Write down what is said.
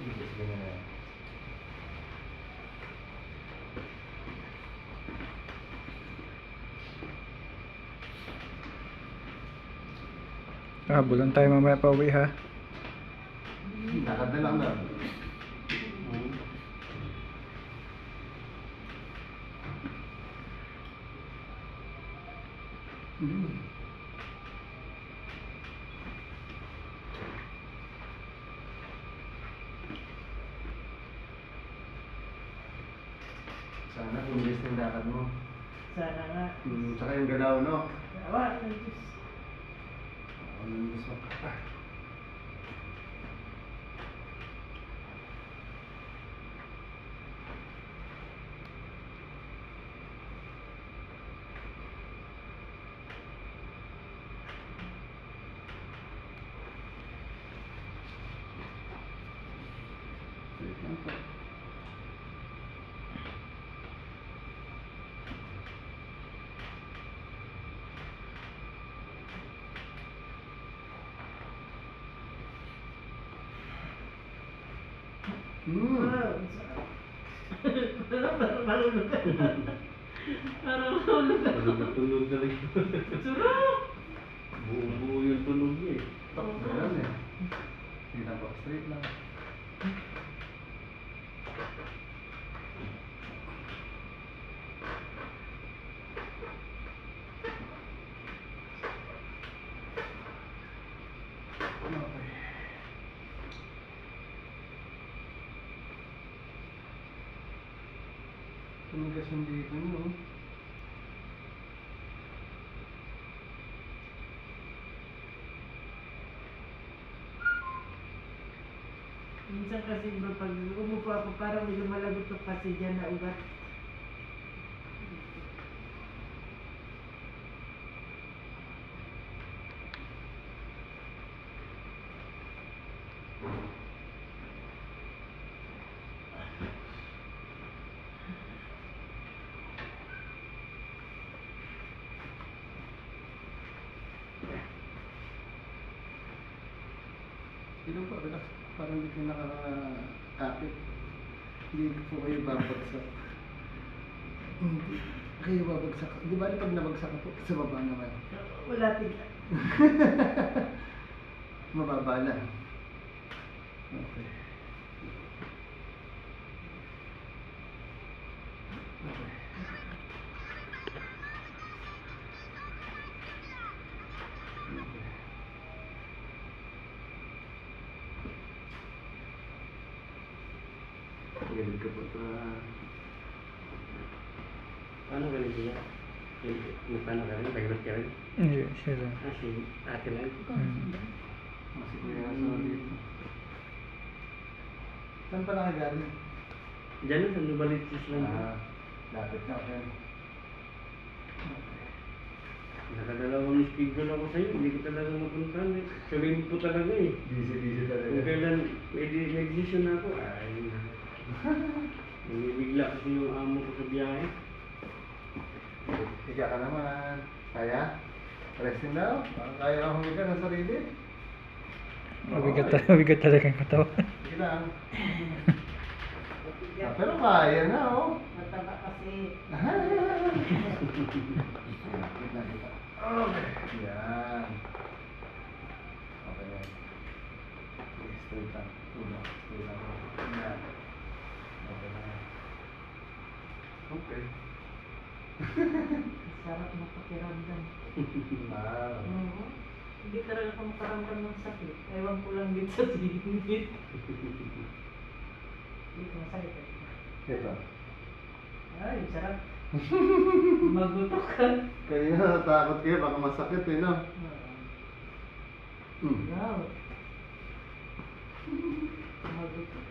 Sige na yan. Bulan tayo mamaya pa uwi ha. Lakad na lang na. Sana kung bilis ng lakad mo. Sana nga. Tsaka yung galaw, no? Awa ng Diyos. Ano yung gusto ka? Wait lang po. Wow, ang sarap. Parang malulog ka. Parang malulog ka. Tulog na rin. Sarap! Buo-buo yung tulog niya eh. Ganun eh. Tingnan ko, straight lang. Okay. Tumigas yung dito nyo. Minsan kasi pag umupo ako, parang may lumalagot ko kasi dyan na ugat. Sino po, relax. Parang hindi kayo nakakapit. Hindi po kayo babagsak. Hindi kayo babagsak. Di ba pag nabagsak po, sa baba naman? Wala tigla. Mababa lang. Okay. Okay. Okay. Galit ka po ito. Paano ka rin siya? Yung paano ka rin? Pagkat ka rin? Hindi, siya lang. Si ate lang. Kasi kuya sa dito. Saan pa nakagaling? Diyan na sa Nubalitis lang. Lapit na ako yan. Nakadalawang schedule ako sa'yo. Hindi ko talaga mapuntahan eh. Sulim po talaga eh. Busy talaga. Kung kailan may decision ako, ay namibigla kasi yung amo ko sa biyahe. Higa ka naman. Kaya? Resting daw? Parang kaya kang humiga ng sarili. Mabigat talaga yung katawan. Sige lang. Pero kaya na, oh. Mataba kasi. Okay. Yan. Okay na. Straight lang. Straight lang. Yan. Okay na. Okay. Sarap na pakiramdam. Wow. Oo. Hindi talaga ako makaramdam ng sakit. Ewan ko lang dito sa sinigit. Hindi ko masakit. Ito. Ay, sarap. Magutok ka. Kanina natakot kayo, baka masakit eh, no? Wow. Magutok.